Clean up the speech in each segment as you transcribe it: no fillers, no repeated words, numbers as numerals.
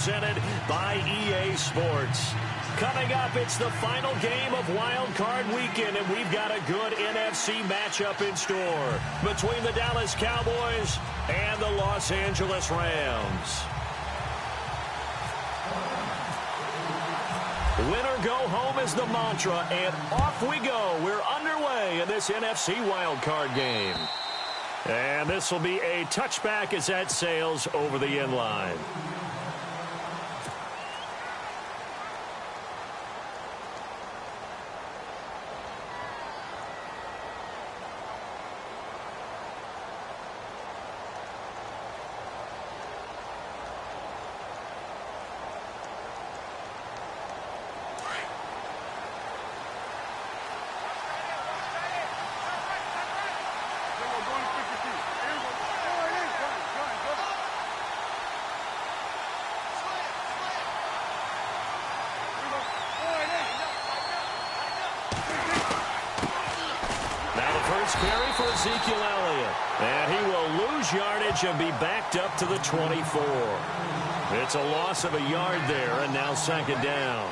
presented by EA Sports. Coming up, it's the final game of Wild Card Weekend, and we've got a good NFC matchup in store between the Dallas Cowboys and the Los Angeles Rams. Winner go home is the mantra, and off we go. We're underway in this NFC Wild Card game. And this will be a touchback as that sails over the end line. Carry for Ezekiel Elliott. And he will lose yardage and be backed up to the 24. It's a loss of a yard there, and now second down.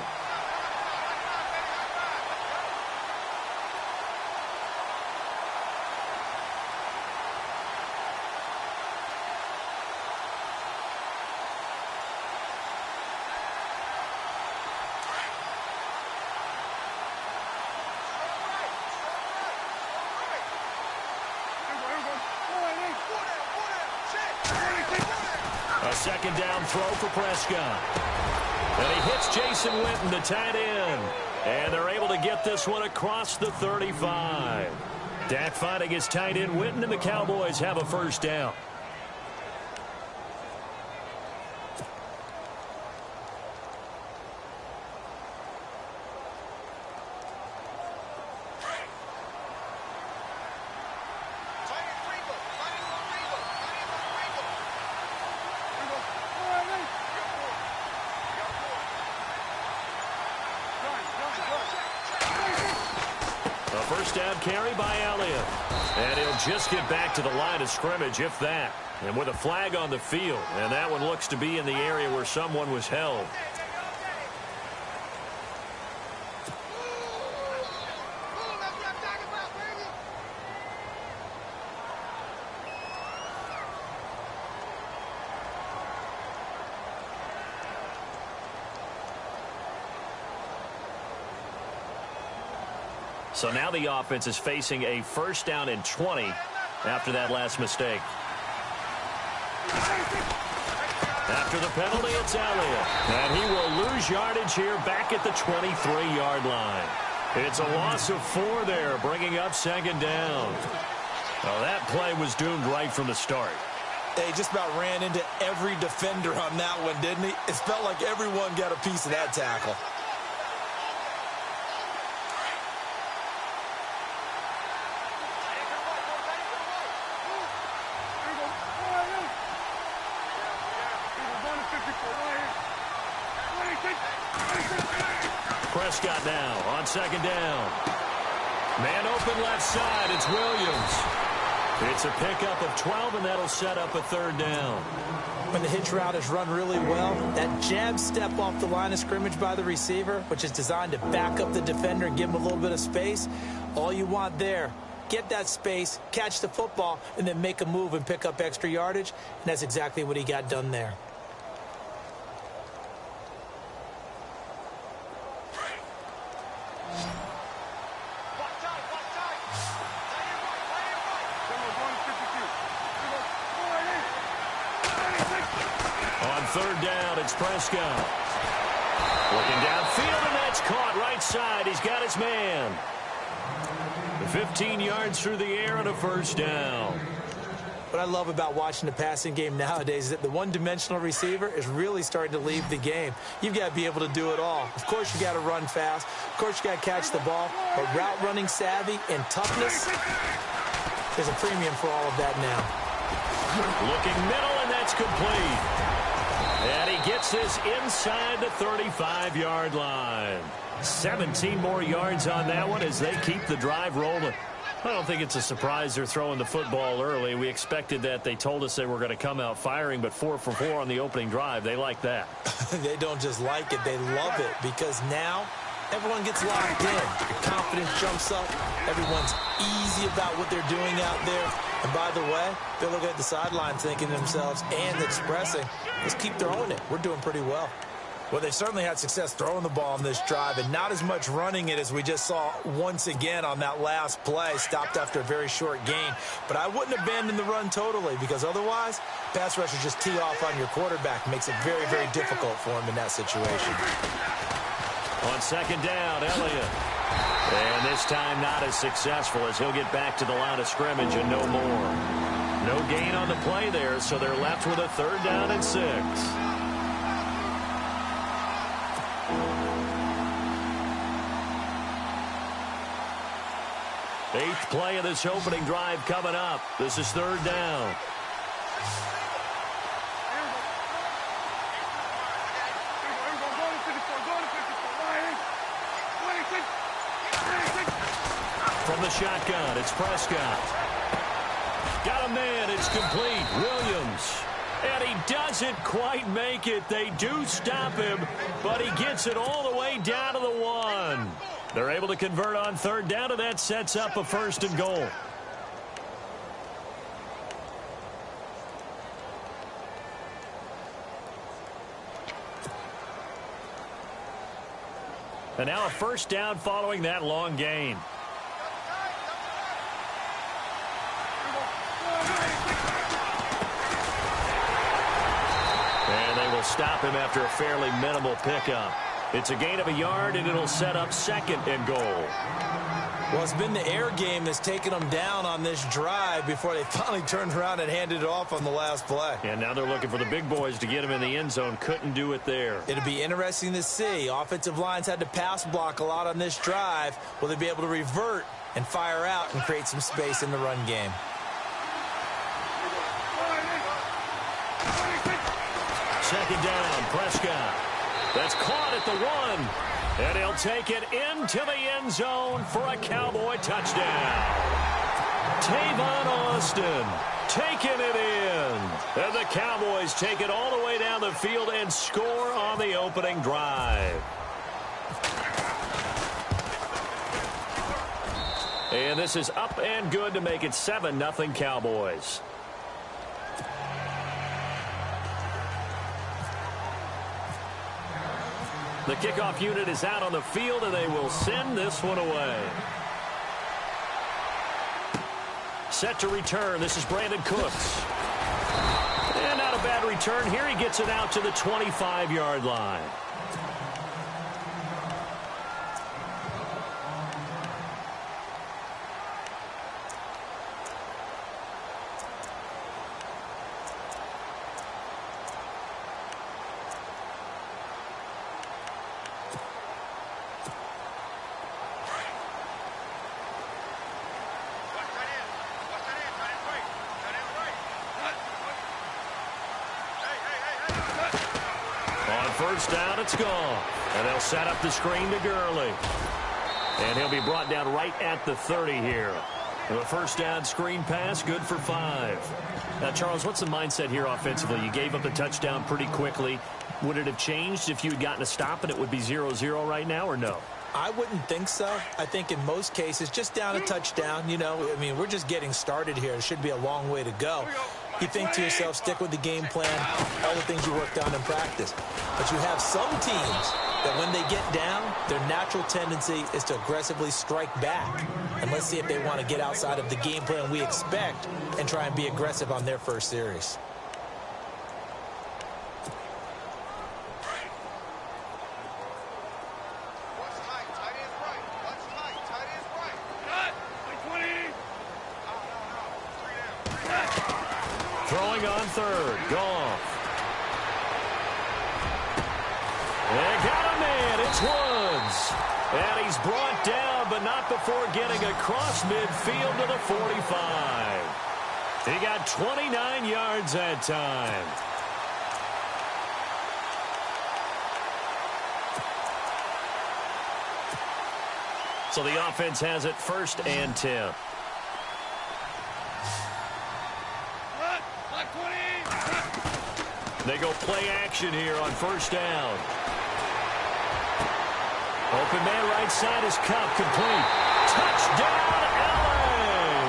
A second down throw for Prescott. And he hits Jason Witten, the tight end. And they're able to get this one across the 35. Dak finding his tight end Witten, and the Cowboys have a first down. First down carry by Elliott. And he'll just get back to the line of scrimmage, if that. And with a flag on the field. And that one looks to be in the area where someone was held. So now the offense is facing a first down and 20 after that last mistake. After the penalty, it's Elliott. And he will lose yardage here back at the 23-yard line. It's a loss of 4 there, bringing up second down. Well, that play was doomed right from the start. They just about ran into every defender on that one, didn't he? It felt like everyone got a piece of that tackle. Prescott now on second down. Man open left side. It's Williams. It's a pickup of 12, and that'll set up a third down. When the hitch route is run really well, that jab step off the line of scrimmage by the receiver, which is designed to back up the defender and give him a little bit of space, all you want there, get that space, catch the football, and then make a move and pick up extra yardage, and that's exactly what he got done there. Third down, it's Prescott. Looking downfield, and that's caught right side. He's got his man. 15 yards through the air and a first down. What I love about watching the passing game nowadays is that the one-dimensional receiver is really starting to leave the game. You've got to be able to do it all. Of course, you got to run fast. Of course, you got to catch the ball. But route running savvy and toughness, there's a premium for all of that now. Looking middle, and that's complete. And he gets this inside the 35-yard line. 17 more yards on that one as they keep the drive rolling. I don't think it's a surprise they're throwing the football early. We expected that. They told us they were going to come out firing, but 4 for 4 on the opening drive. They like that. They don't just like it. They love it because now everyone gets locked in. Your confidence jumps up. Everyone's easy about what they're doing out there. And by the way, they're looking at the sideline thinking to themselves and expressing, let's keep throwing it. We're doing pretty well. Well, they certainly had success throwing the ball on this drive and not as much running it as we just saw once again on that last play. Stopped after a very short gain. But I wouldn't abandon the run totally because otherwise, pass rushers just tee off on your quarterback. Makes it very, very difficult for him in that situation. On second down, Elliott. And this time not as successful as he'll get back to the line of scrimmage and no more. No gain on the play there, so they're left with a 3rd down and 6. Eighth play of this opening drive coming up. This is 3rd down. From the shotgun, it's Prescott. Got a man, it's complete. Williams. And he doesn't quite make it. They do stop him, but he gets it all the way down to the 1. They're able to convert on 3rd down, and that sets up a 1st and goal. And now a 1st down following that long gain. And they will stop him after a fairly minimal pickup. It's a gain of a yard, and it'll set up 2nd and goal. Well, it's been the air game that's taken them down on this drive before they finally turned around and handed it off on the last play. And now they're looking for the big boys to get him in the end zone. Couldn't do it there. It'll be interesting to see. Offensive lines had to pass block a lot on this drive. Will they be able to revert and fire out and create some space in the run game? Second down, Prescott. That's caught at the 1. And he'll take it into the end zone for a Cowboy touchdown. Tavon Austin taking it in. And the Cowboys take it all the way down the field and score on the opening drive. And this is up and good to make it 7-0 Cowboys. The kickoff unit is out on the field, and they will send this one away. Set to return. This is Brandon Cooks. And not a bad return here. He gets it out to the 25-yard line. First down, it's gone. And they'll set up the screen to Gurley. And he'll be brought down right at the 30 here. And a first down screen pass, good for 5. Now, Charles, what's the mindset here offensively? You gave up the touchdown pretty quickly. Would it have changed if you had gotten a stop and it would be 0-0 right now, or no? I wouldn't think so. I think in most cases, just down a touchdown, you know, I mean, we're just getting started here. It should be a long way to go. You think to yourself, stick with the game plan, all the things you worked on in practice. But you have some teams that when they get down, their natural tendency is to aggressively strike back. And let's see if they want to get outside of the game plan we expect and try and be aggressive on their first series. Throwing on third. Goff. They got a man. It's Woods. And he's brought down, but not before getting across midfield to the 45. He got 29 yards that time. So the offense has it 1st and 10. They go play action here on first down. Open man right side is Cup, complete. Touchdown, LA!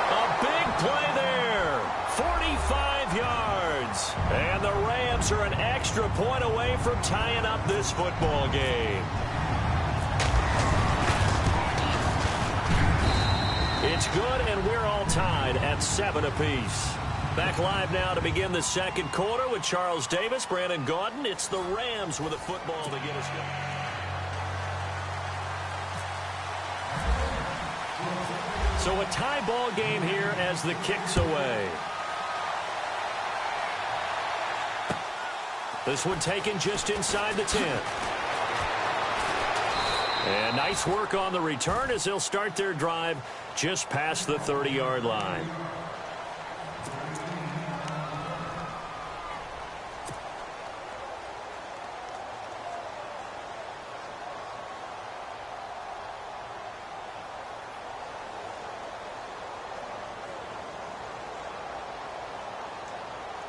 A big play there. 45 yards. And the Rams are an extra point away from tying up this football game. It's good, and we're all tied at 7 apiece. Back live now to begin the second quarter with Charles Davis, Brandon Gaudin. It's the Rams with a football to get us going. So a tie ball game here as the kick's away. This one taken just inside the 10. And nice work on the return as they'll start their drive just past the 30-yard line.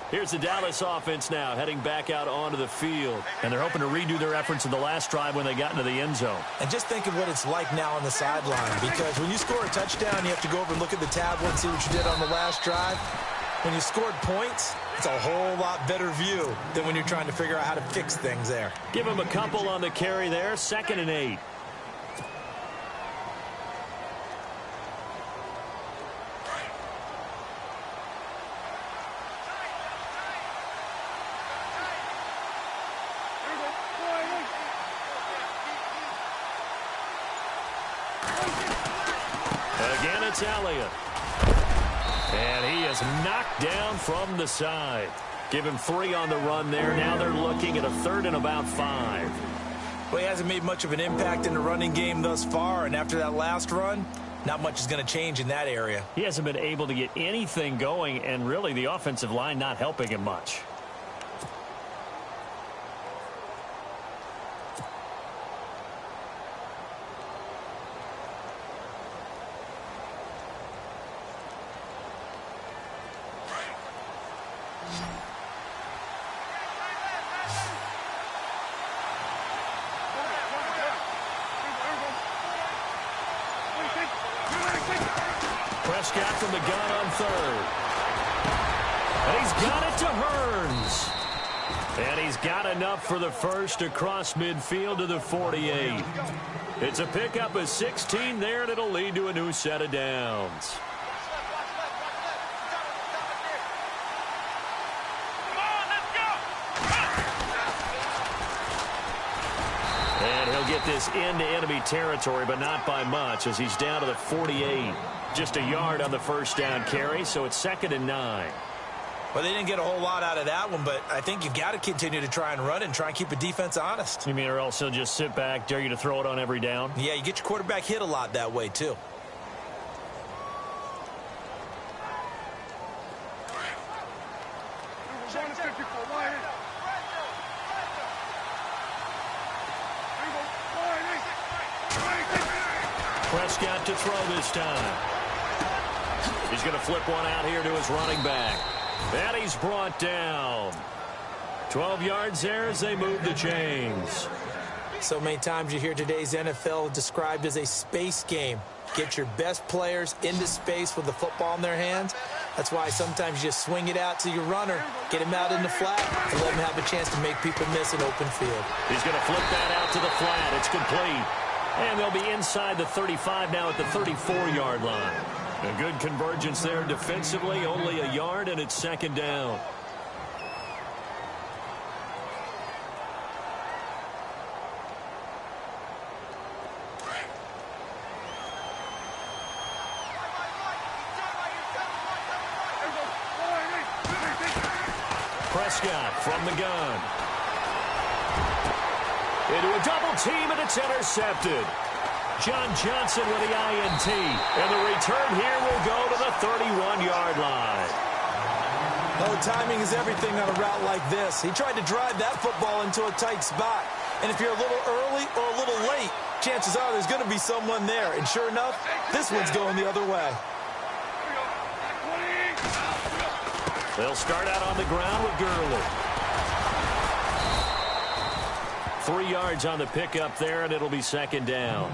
Here's the Dallas offense now, heading back out onto the field. And they're hoping to redo their efforts in the last drive when they got into the end zone. And just think of what it's like now on the sideline, because when you score a touchdown, you have to go over and look at the tablet and see what you did on the last drive. When you scored points, it's a whole lot better view than when you're trying to figure out how to fix things there. Give him a couple on the carry there, 2nd and 8. Again, it's Elliott. And he is knocked down from the side. Give him 3 on the run there. Now they're looking at a 3rd and about 5. Well, he hasn't made much of an impact in the running game thus far, and after that last run, not much is going to change in that area. He hasn't been able to get anything going, and really the offensive line not helping him much. Prescott from the gun on 3rd. And he's got it to Hearns. And he's got enough for the first across midfield to the 48. It's a pickup of 16 there, and it'll lead to a new set of downs. And he'll get this into enemy territory, but not by much, as he's down to the 48. Just a yard on the first down carry, so it's 2nd and 9. Well, they didn't get a whole lot out of that one, but I think you've got to continue to try and run and try and keep the defense honest. You mean, or else he'll just sit back, dare you to throw it on every down? Yeah, you get your quarterback hit a lot that way, too. Prescott to throw this time. He's going to flip one out here to his running back. And he's brought down. 12 yards there as they move the chains. So many times you hear today's NFL described as a space game. Get your best players into space with the football in their hands. That's why sometimes you just swing it out to your runner, get him out in the flat, and let him have a chance to make people miss an open field. He's going to flip that out to the flat. It's complete. And they'll be inside the 35 now at the 34-yard line. A good convergence there defensively, only a yard, and it's 2nd down. Prescott from the gun. Into a double team, and it's intercepted. John Johnson with the INT. And the return here will go to the 31-yard line. Oh, timing is everything on a route like this. He tried to drive that football into a tight spot. And if you're a little early or a little late, chances are there's going to be someone there. And sure enough, this one's going the other way. They'll start out on the ground with Gurley. 3 yards on the pickup there, and it'll be second down.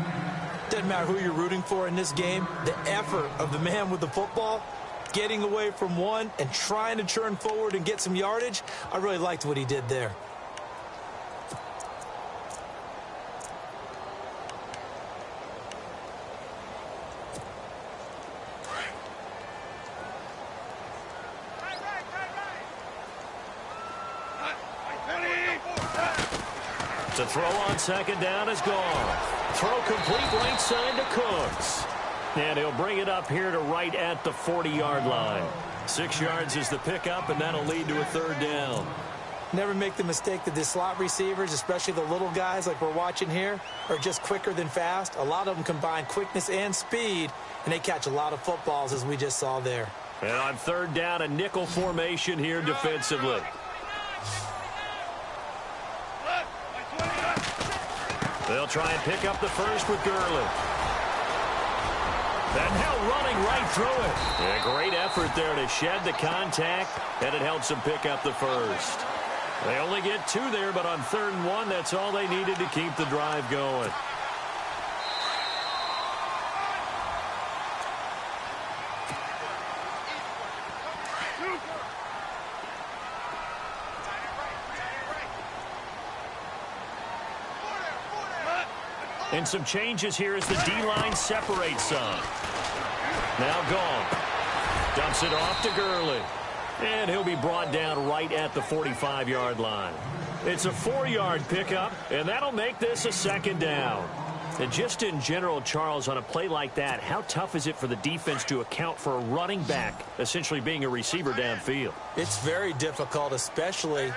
Doesn't matter who you're rooting for in this game. The effort of the man with the football, getting away from one and trying to turn forward and get some yardage, I really liked what he did there. The throw on second down is gone. Throw complete right side to Cooks. And he'll bring it up here to right at the 40-yard line. 6 yards is the pickup, and that'll lead to a third down. Never make the mistake that the slot receivers, especially the little guys like we're watching here, are just quicker than fast. A lot of them combine quickness and speed, and they catch a lot of footballs, as we just saw there. And on third down, a nickel formation here defensively. They'll try and pick up the first with Gurley. And now running right through it. Yeah, great effort there to shed the contact, and it helps them pick up the first. They only get 2 there, but on 3rd and 1, that's all they needed to keep the drive going. And some changes here as the D-line separates some. Now gone. Dumps it off to Gurley. And he'll be brought down right at the 45-yard line. It's a 4-yard pickup, and that'll make this a second down. And just in general, Charles, on a play like that, how tough is it for the defense to account for a running back essentially being a receiver downfield? It's very difficult, especially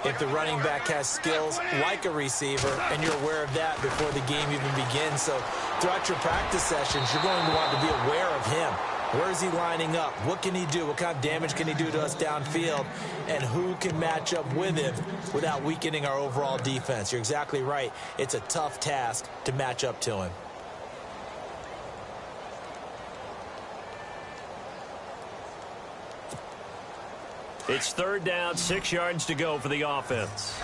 if the running back has skills like a receiver, and you're aware of that before the game even begins. So throughout your practice sessions, you're going to want to be aware of him. Where is he lining up? What can he do? What kind of damage can he do to us downfield? And who can match up with him without weakening our overall defense? You're exactly right. It's a tough task to match up to him. It's 3rd down, 6 yards to go for the offense.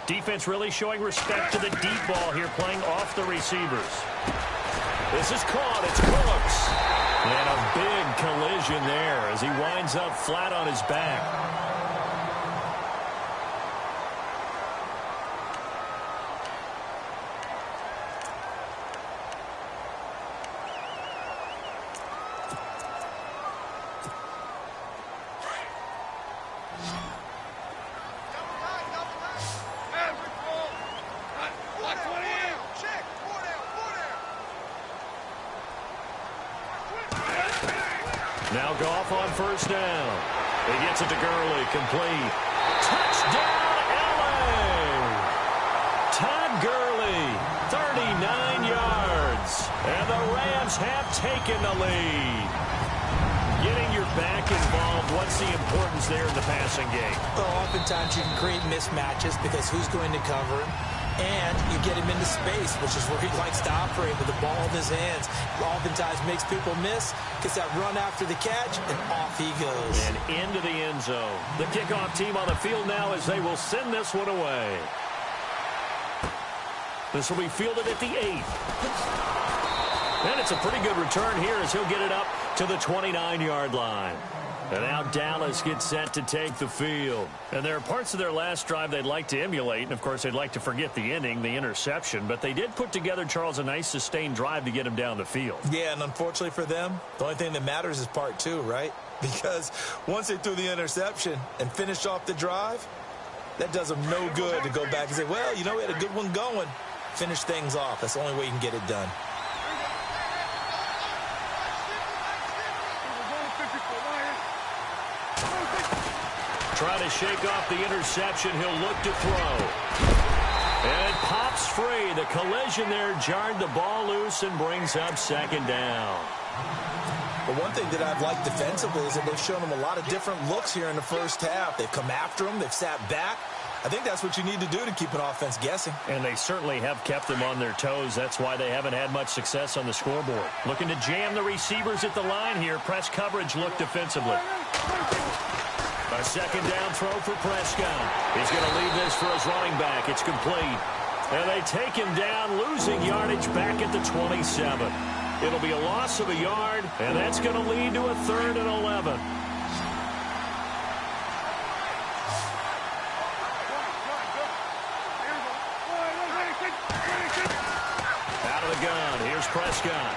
Defense really showing respect to the deep ball here, playing off the receivers. This is caught. It's Cooks. And a big collision there as he winds up flat on his back. Now Goff on 1st down. He gets it to Gurley, complete. Touchdown, LA! Todd Gurley, 39 yards. And the Rams have taken the lead. Getting your back involved, what's the importance there in the passing game? Well, oftentimes you can create mismatches because who's going to cover him? And you get him into space, which is where he likes to operate with the ball in his hands. Oftentimes makes people miss, gets that run after the catch, and off he goes. And into the end zone. The kickoff team on the field now as they will send this one away. This will be fielded at the 8th. And it's a pretty good return here as he'll get it up to the 29-yard line. And now Dallas gets set to take the field. And there are parts of their last drive they'd like to emulate. And, of course, they'd like to forget the inning, the interception. But they did put together, Charles, a nice sustained drive to get him down the field. Yeah, and unfortunately for them, the only thing that matters is part 2, right? Because once they threw the interception and finished off the drive, that does them no good to go back and say, well, you know, we had a good one going. Finish things off. That's the only way you can get it done. Trying to shake off the interception. He'll look to throw. And it pops free. The collision there jarred the ball loose and brings up 2nd down. But one thing that I've liked defensively is that they've shown them a lot of different looks here in the first half. They've come after him. They've sat back. I think that's what you need to do to keep an offense guessing. And they certainly have kept them on their toes. That's why they haven't had much success on the scoreboard. Looking to jam the receivers at the line here. Press coverage look defensively. A second down throw for Prescott. He's going to leave this for his running back. It's complete. And they take him down, losing yardage back at the 27. It'll be a loss of a yard, and that's going to lead to a 3rd and 11. Out of the gun, here's Prescott.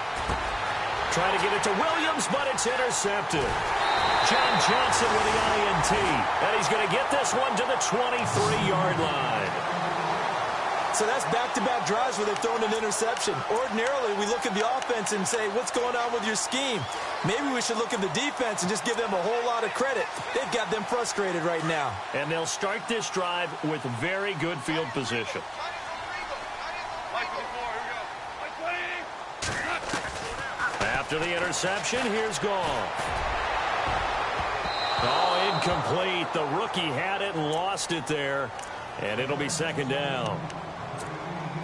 Trying to get it to Williams, but it's intercepted. John Johnson with the INT, and he's going to get this one to the 23-yard line. So that's back-to-back drives where they've thrown an interception. Ordinarily, we look at the offense and say, what's going on with your scheme? Maybe we should look at the defense and just give them a whole lot of credit. They've got them frustrated right now. And they'll start this drive with very good field position. After the interception, here's Goff. Oh, incomplete. The rookie had it and lost it there. And it'll be second down.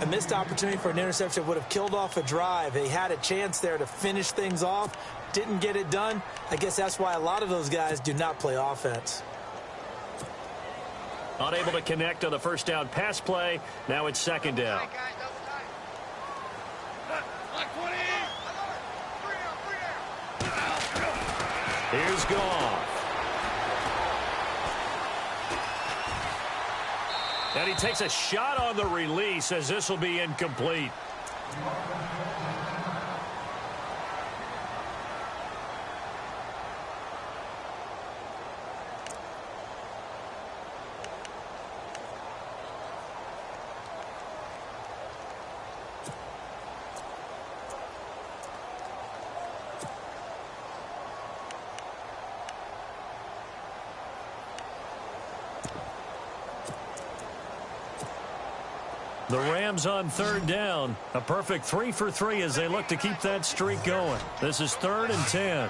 A missed opportunity for an interception would have killed off a drive. They had a chance there to finish things off. Didn't get it done. I guess that's why a lot of those guys do not play offense. Unable to connect on the first down pass play. Now it's second down. Here's Goff. And he takes a shot on the release as this will be incomplete. The Rams on third down. A perfect 3 for 3 as they look to keep that streak going. This is 3rd and 10.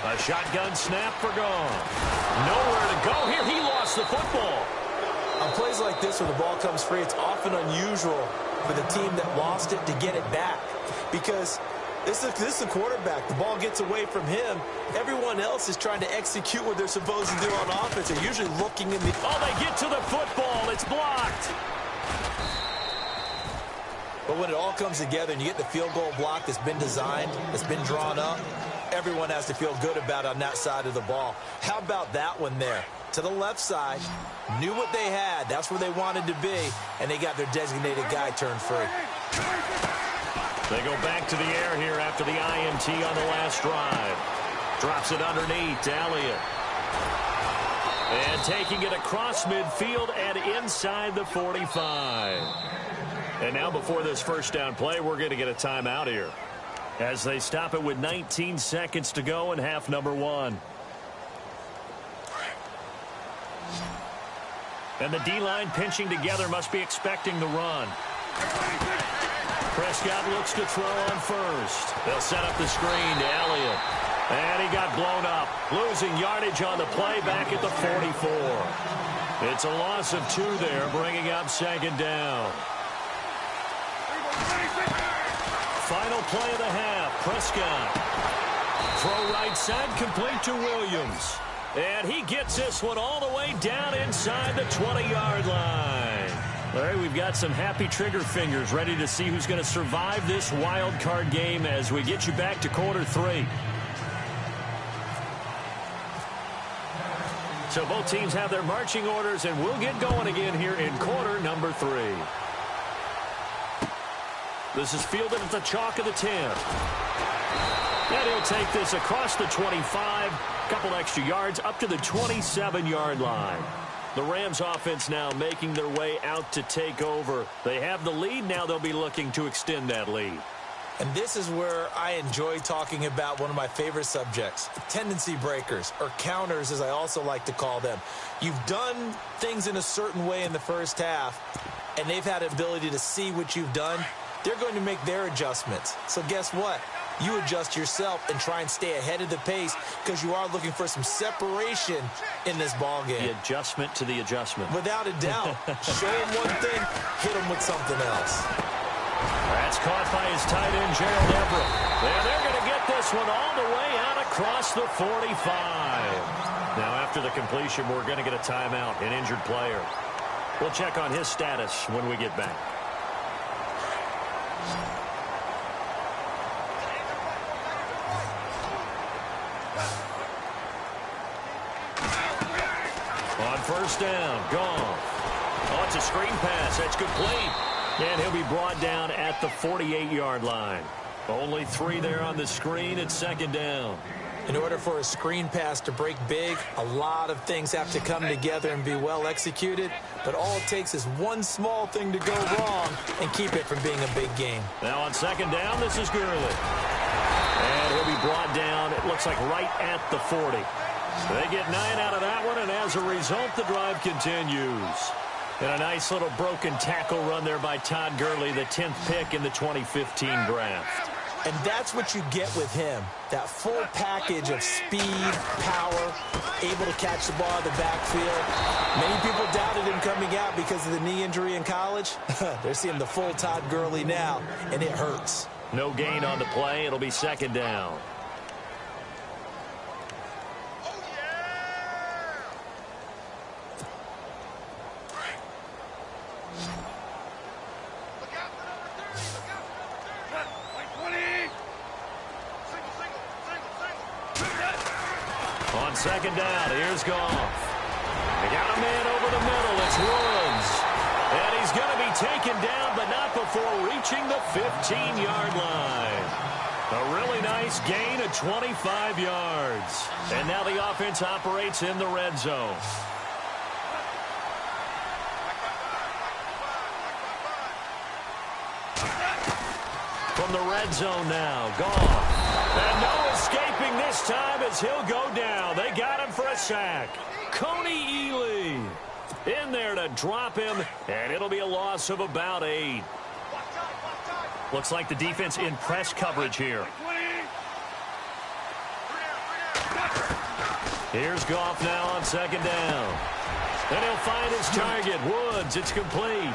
A shotgun snap for Goff. Nowhere to go here. He lost the football. On plays like this where the ball comes free, it's often unusual for the team that lost it to get it back. Because this is a quarterback. The ball gets away from him. Everyone else is trying to execute what they're supposed to do on offense. They're usually looking in the... Oh, they get to the football. It's blocked. But when it all comes together and you get the field goal block that's been designed, that's been drawn up, everyone has to feel good about it on that side of the ball. How about that one there? To the left side, knew what they had. That's where they wanted to be, and they got their designated guy turned free. They go back to the air here after the INT on the last drive. Drops it underneath to Elliott. And taking it across midfield and inside the 45. And now before this first down play, we're going to get a timeout here, as they stop it with 19 seconds to go in half number 1. And the D-line pinching together, must be expecting the run. Prescott looks to throw on first. They'll set up the screen to Elliott. And he got blown up, losing yardage on the play back at the 44. It's a loss of 2 there, bringing up second down. Final play of the half. Prescott. Throw right side, complete to Williams. And he gets this one all the way down inside the 20-yard line. Larry, we've got some happy trigger fingers ready to see who's going to survive this wild card game as we get you back to quarter 3. So both teams have their marching orders, and we'll get going again here in quarter number 3. This is fielded at the chalk of the 10. And he'll take this across the 25, a couple extra yards up to the 27-yard line. The Rams offense now making their way out to take over. They have the lead. Now they'll be looking to extend that lead. And this is where I enjoy talking about one of my favorite subjects, tendency breakers, or counters as I also like to call them. You've done things in a certain way in the first half, and they've had an ability to see what you've done. They're going to make their adjustments. So guess what? you adjust yourself and try and stay ahead of the pace because you are looking for some separation in this ball game. The adjustment to the adjustment. Without a doubt. Show him one thing, hit him with something else. That's caught by his tight end, Gerald Everett. And they're going to get this one all the way out across the 45. Now, after the completion, we're going to get a timeout, an injured player. We'll check on his status when we get back. On first down, Goff. Oh, it's a screen pass. That's complete. And he'll be brought down at the 48-yard line. Only 3 there on the screen. It's second down. In order for a screen pass to break big, a lot of things have to come together and be well executed. But all it takes is one small thing to go wrong and keep it from being a big game. Now on second down, this is Gurley. And he'll be brought down, it looks like right at the 40. They get 9 out of that one, and as a result, the drive continues. And a nice little broken tackle run there by Todd Gurley, the 10th pick in the 2015 draft. And that's what you get with him, that full package of speed, power, able to catch the ball in the backfield. Many people doubted him coming out because of the knee injury in college. They're seeing the full Todd Gurley now, and it hurts. No gain on the play. It'll be second down. On second down, here's Goff. They got a man over the middle. It's Woods. And he's going to be taken down, but not before reaching the 15-yard line. A really nice gain of 25 yards. And now the offense operates in the red zone. From the red zone now, Goff. And no escaping this time as he'll go down. They got him for a sack. Coney Ely in there to drop him, and it'll be a loss of about 8. Looks like the defense in press coverage here. Here's Goff now on second down. And he'll find his target, Woods. It's complete.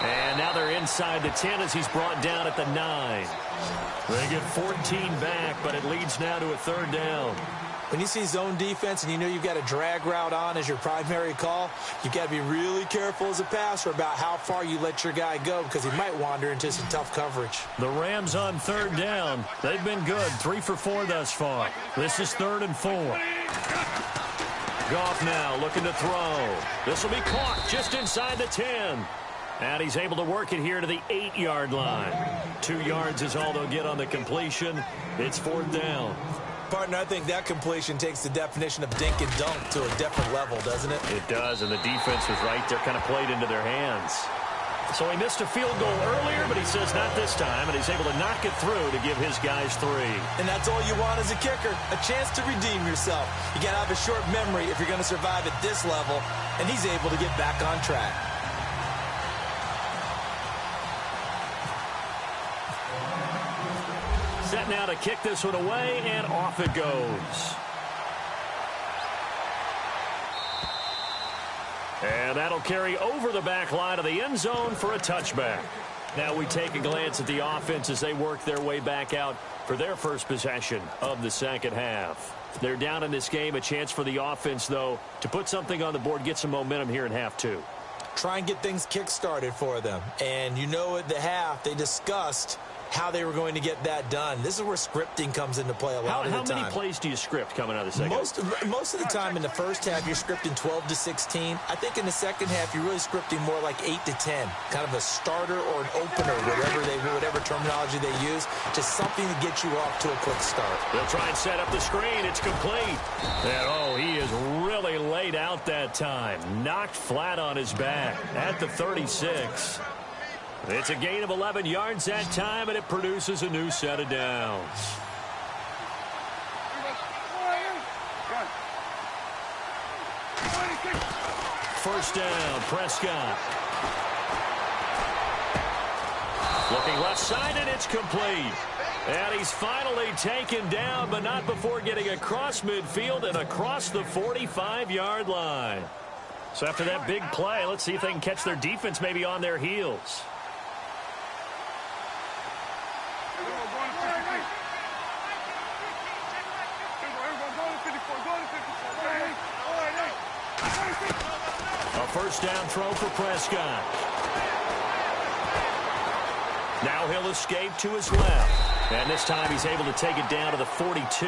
And now they're inside the 10 as he's brought down at the 9. They get 14 back, but it leads now to a third down. When you see zone defense and you know you've got a drag route on as your primary call, you've got to be really careful as a passer about how far you let your guy go because he might wander into some tough coverage. The Rams on third down. They've been good, 3 for 4 thus far. This is 3rd and 4. Goff now looking to throw. This will be caught just inside the 10. And he's able to work it here to the 8-yard line. 2 yards is all they'll get on the completion. It's 4th down. Partner, I think that completion takes the definition of dink and dunk to a different level, doesn't it? It does, and the defense was right there, kind of played into their hands. So he missed a field goal earlier, but he says not this time, and he's able to knock it through to give his guys 3. And that's all you want as a kicker, a chance to redeem yourself. You got to have a short memory if you're going to survive at this level, and he's able to get back on track. Set now to kick this one away, and off it goes. And that'll carry over the back line of the end zone for a touchback. Now we take a glance at the offense as they work their way back out for their first possession of the second half. They're down in this game. A chance for the offense, though, to put something on the board, get some momentum here in half 2. Try and get things kick-started for them. And you know at the half, they discussed how they were going to get that done. This is where scripting comes into play a lot of the time. How many plays do you script coming out of the second? Most of the time in the first half, you're scripting 12 to 16. I think in the second half, you're really scripting more like 8 to 10. Kind of a starter or an opener, whatever terminology they use. Just something to get you off to a quick start. They'll try and set up the screen. It's complete. And, he is really laid out that time. Knocked flat on his back at the 36. It's a gain of 11 yards that time, and it produces a new set of downs. First down, Prescott. Looking left side, and it's complete. And he's finally taken down, but not before getting across midfield and across the 45-yard line. So after that big play, let's see if they can catch their defense maybe on their heels. A first down throw for Prescott. Now he'll escape to his left. And this time he's able to take it down to the 42.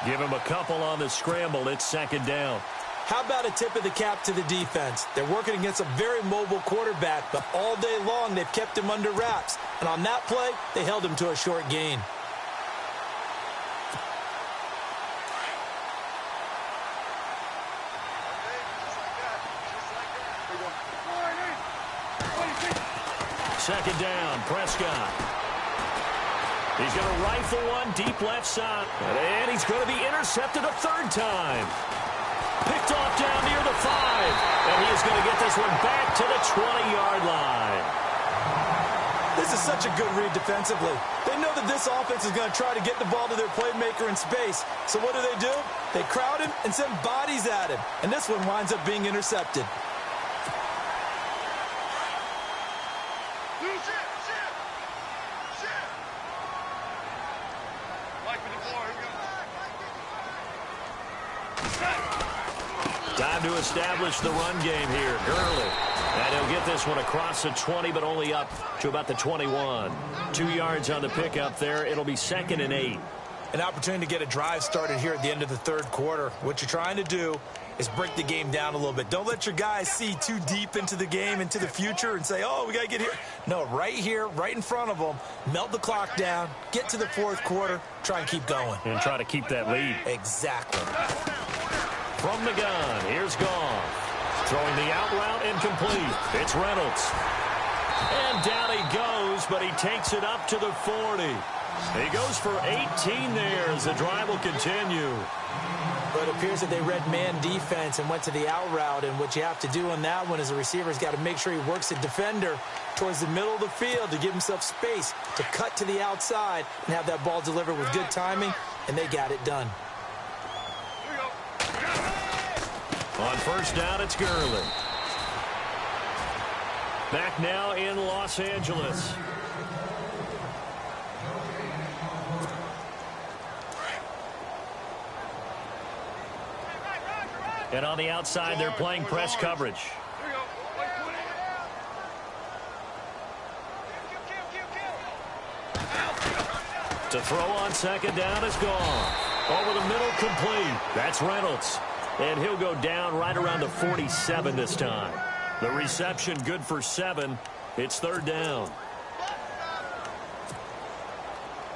Give him a couple on the scramble. It's second down. How about a tip of the cap to the defense? They're working against a very mobile quarterback, but all day long they've kept him under wraps. And on that play, they held him to a short gain. Second down, Prescott. He's going to rifle one deep left side. And he's going to be intercepted a third time. Picked off down near the 5. And he is going to get this one back to the 20-yard line. This is such a good read defensively. They know that this offense is going to try to get the ball to their playmaker in space. So what do? They crowd him and send bodies at him. And this one winds up being intercepted. Time to establish the run game here. Gurley. And he'll get this one across the 20, but only up to about the 21. 2 yards on the pickup there. It'll be 2nd and 8. An opportunity to get a drive started here at the end of the third quarter. What you're trying to do is break the game down a little bit. Don't let your guys see too deep into the game, into the future, and say, oh, we got to get here. No, right here, right in front of them, melt the clock down, get to the fourth quarter, try and keep going. And try to keep that lead. Exactly. From the gun, here's Goff. Throwing the out route incomplete. It's Reynolds. And down he goes, but he takes it up to the 40. He goes for 18 there as the drive will continue. But it appears that they read man defense and went to the out route. And what you have to do on that one is the receiver's got to make sure he works the defender towards the middle of the field to give himself space to cut to the outside and have that ball delivered with good timing. And they got it done. On first down, it's Gurley. Back now in Los Angeles. And on the outside, they're playing press coverage. To throw on second down is gone. Over the middle, complete. That's Reynolds. And he'll go down right around the 47 this time. The reception good for 7. It's third down.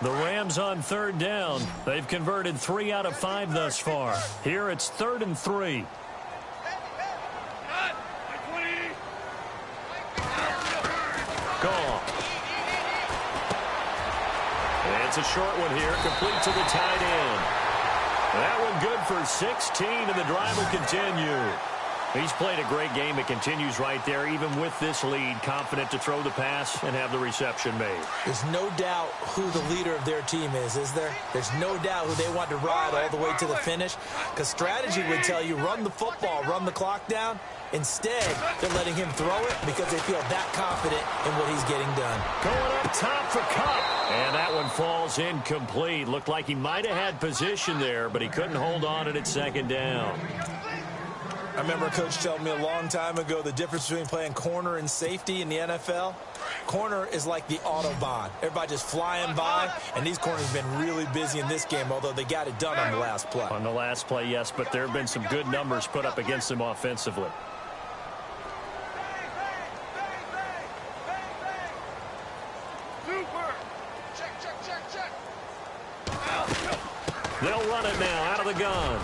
The Rams on third down. They've converted 3 out of 5 thus far. Here it's 3rd and 3. Gone. It's a short one here, complete to the tight end. That one good for 16, and the drive will continue. He's played a great game. It continues right there, even with this lead, confident to throw the pass and have the reception made. There's no doubt who the leader of their team is there? There's no doubt who they want to ride all the way to the finish, because strategy would tell you run the football, run the clock down. Instead, they're letting him throw it because they feel that confident in what he's getting done. Going up top for Cup. And that one falls incomplete. Looked like he might have had position there, but he couldn't hold on it at second down. I remember a coach telling me a long time ago the difference between playing corner and safety in the NFL. Corner is like the Autobahn. Everybody just flying by, and these corners have been really busy in this game, although they got it done on the last play. On the last play, yes, but there have been some good numbers put up against them offensively. They'll run it now out of the gun.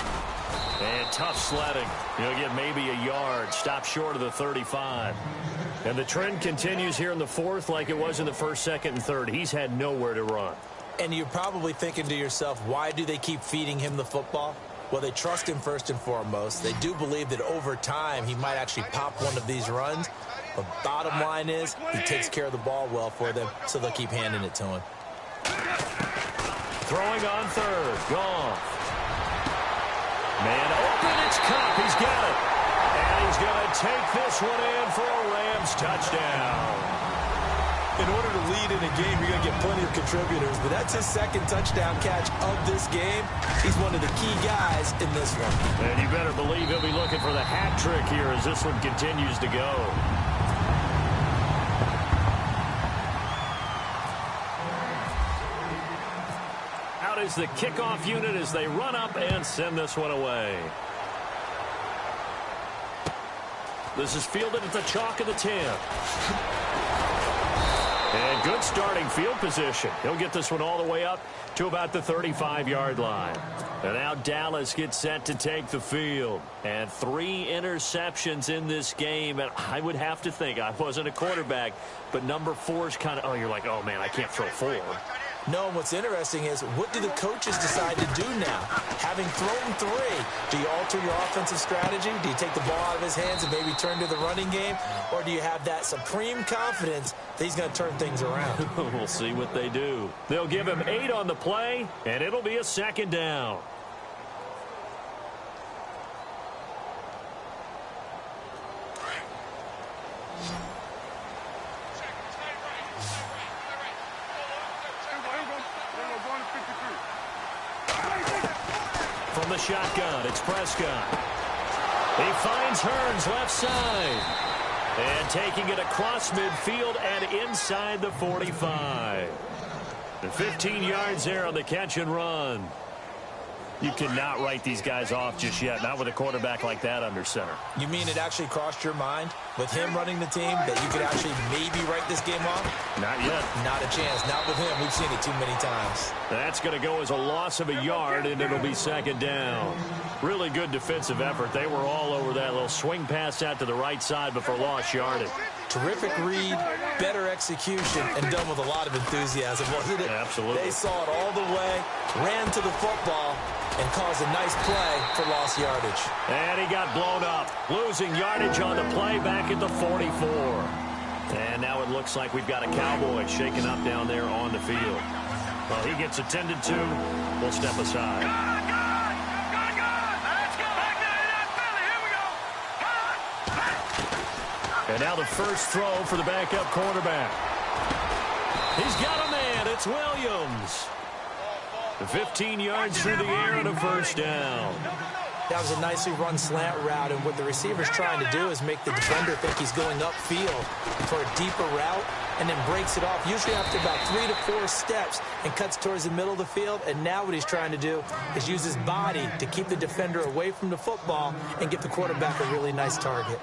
And tough sledding. He'll get maybe a yard. Stop short of the 35. And the trend continues here in the fourth like it was in the first, second, and third. He's had nowhere to run. And you're probably thinking to yourself, why do they keep feeding him the football? Well, they trust him first and foremost. They do believe that over time he might actually pop one of these runs. But bottom line is he takes care of the ball well for them, so they'll keep handing it to him. Throwing on third. Goff. Man open. It's Cup. He's got it. And he's going to take this one in for a Rams touchdown. In order to lead in a game, you're going to get plenty of contributors, but that's his second touchdown catch of this game. He's one of the key guys in this one. And you better believe he'll be looking for the hat trick here as this one continues to go. Out is the kickoff unit as they run up and send this one away. This is fielded at the chalk of the 10. And good starting field position. He'll get this one all the way up to about the 35-yard line. And now Dallas gets set to take the field. And 3 interceptions in this game. And I would have to think, I wasn't a quarterback, but number 4 is kind of, oh, you're like, oh, man, I can't throw 4. No, what's interesting is, what do the coaches decide to do now? Having thrown 3, do you alter your offensive strategy? Do you take the ball out of his hands and maybe turn to the running game? Or do you have that supreme confidence that he's going to turn things around? We'll see what they do. They'll give him 8 on the play, and it'll be a second down. From the shotgun, it's Prescott. He finds Hearns left side. And taking it across midfield and inside the 45. And 15 yards there on the catch and run. You cannot write these guys off just yet, not with a quarterback like that under center. You mean it actually crossed your mind with him running the team that you could actually maybe write this game off? Not yet. Not a chance. Not with him. We've seen it too many times. That's going to go as a loss of a yard, and it'll be second down. Really good defensive effort. They were all over that little swing pass out to the right side before lost yardage. Terrific read, better execution, and done with a lot of enthusiasm, wasn't it? Absolutely. They saw it all the way, ran to the football, and caused a nice play for lost yardage. And he got blown up, losing yardage on the play back at the 44. And now it looks like we've got a Cowboy shaken up down there on the field. Well, he gets attended to. We'll step aside. And now the first throw for the backup quarterback. He's got a man. It's Williams. 15 yards through the air and a first down. That was a nicely run slant route, and what the receiver's trying to do is make the defender think he's going upfield for a deeper route and then breaks it off, usually after about 3 to 4 steps, and cuts towards the middle of the field. And now what he's trying to do is use his body to keep the defender away from the football and give the quarterback a really nice target.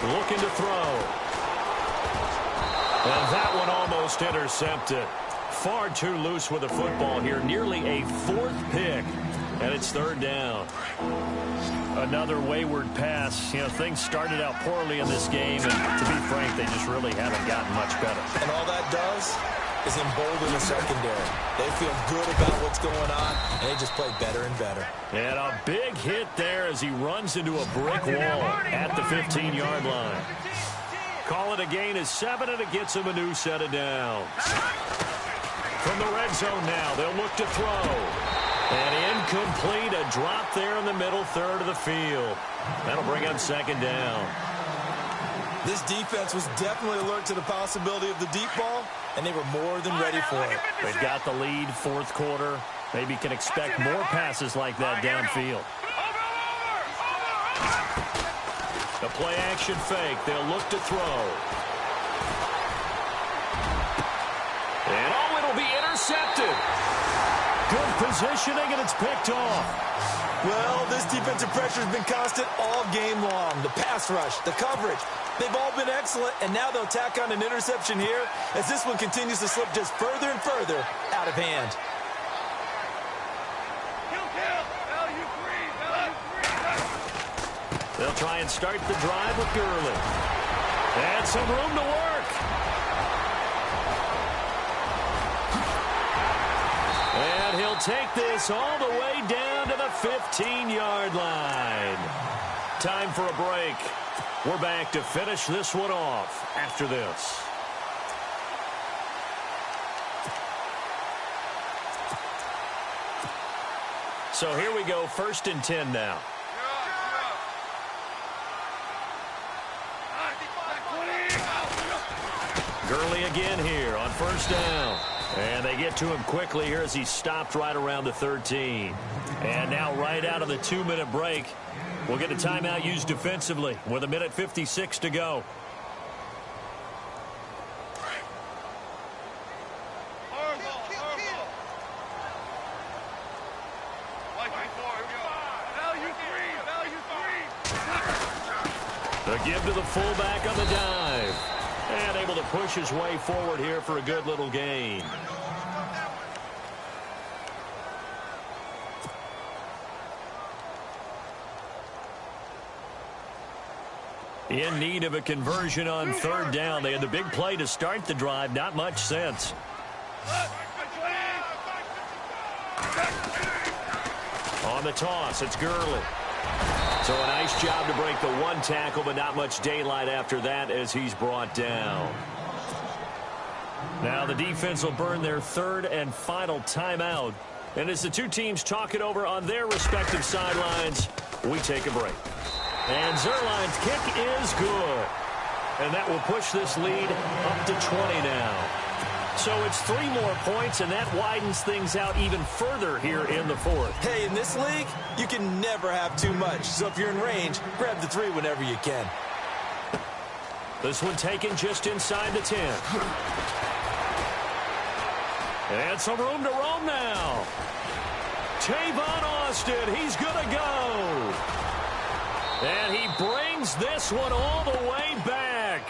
Looking to throw. And that one almost intercepted. Far too loose with the football here. Nearly a 4th pick. And it's third down. Another wayward pass. You know, things started out poorly in this game. And to be frank, they just really haven't gotten much better. And all that does is embolden the secondary. They feel good about what's going on, and they just play better and better. And a big hit there as he runs into a brick wall at the 15-yard line. Call it a gain of 7, and it gets him a new set of downs. From the red zone now, they'll look to throw. And incomplete, a drop there in the middle third of the field. That'll bring up second down. This defense was definitely alert to the possibility of the deep ball, and they were more than ready for it. They've got the lead, fourth quarter. Maybe can expect more passes like that downfield. The play action fake. They'll look to throw. And oh, it'll be intercepted. Good positioning, and it's picked off. Well, this defensive pressure has been constant all game long. The pass rush, the coverage, they've all been excellent, and now they'll tack on an interception here as this one continues to slip just further and further out of hand. They'll try and start the drive with Gurley. And some room to work. And he'll take this all the way down to the 15-yard line. Time for a break. We're back to finish this one off after this. So here we go, 1st and 10 now. Gurley again here on 1st down. And they get to him quickly here as he stopped right around the 13. And now right out of the 2-minute break, we'll get a timeout used defensively with 1:56 to go. The give to the fullback on the dive. And able to push his way forward here for a good little gain. In need of a conversion on 3rd down. They had the big play to start the drive. Not much sense. On the toss, it's Gurley. So a nice job to break the 1 tackle, but not much daylight after that as he's brought down. Now the defense will burn their 3rd and final timeout. And as the two teams talk it over on their respective sidelines, we take a break. And Zuerlein's kick is good. And that will push this lead up to 20 now. So it's 3 more points, and that widens things out even further here in the 4th. Hey, in this league, you can never have too much. So if you're in range, grab the 3 whenever you can. This one taken just inside the 10. And some room to roam now. Tavon Austin, he's going to go. And he brings this one all the way back.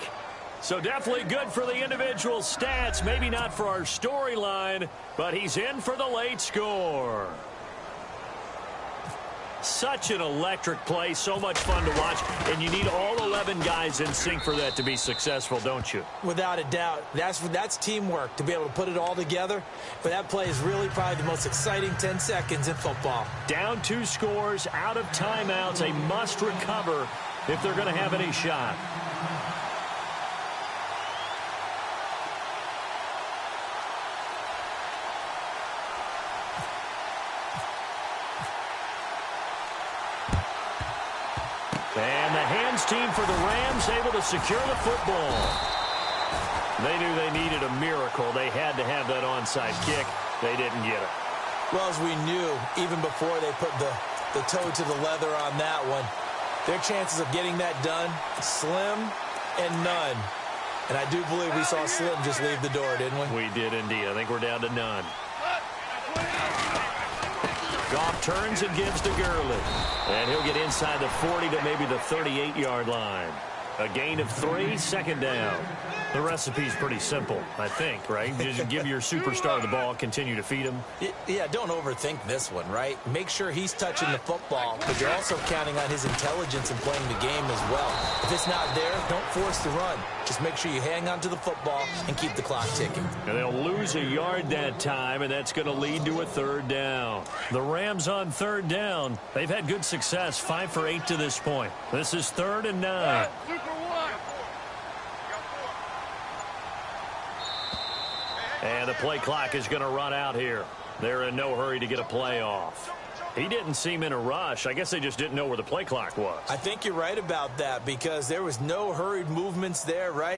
So definitely good for the individual stats. Maybe not for our storyline, but he's in for the late score. Such an electric play, so much fun to watch, and you need all 11 guys in sync for that to be successful, don't you? Without a doubt. That's teamwork, to be able to put it all together. But that play is really probably the most exciting 10 seconds in football. Down 2 scores, out of timeouts, a must recover if they're going to have any shot. And the hands team for the Rams able to secure the football. They knew they needed a miracle. They had to have that onside kick. They didn't get it. Well, as we knew, even before they put the toe to the leather on that one, their chances of getting that done, slim and none. And I do believe we saw Slim just leave the door, didn't we? We did indeed. I think we're down to none. Goff turns and gives to Gurley. And he'll get inside the 40 to maybe the 38-yard line. A gain of 3, 2nd down. The recipe's pretty simple, I think, right? Just give your superstar the ball, continue to feed him. Yeah, don't overthink this one, right? Make sure he's touching the football, but you're also counting on his intelligence in playing the game as well. If it's not there, don't force the run. Just make sure you hang on to the football and keep the clock ticking. And they'll lose a yard that time, and that's going to lead to a 3rd down. The Rams on 3rd down. They've had good success, 5 for 8 to this point. This is 3rd and 9. And the play clock is going to run out here. They're in no hurry to get a play off. He didn't seem in a rush. I guess they just didn't know where the play clock was. I think you're right about that because there was no hurried movements there, right?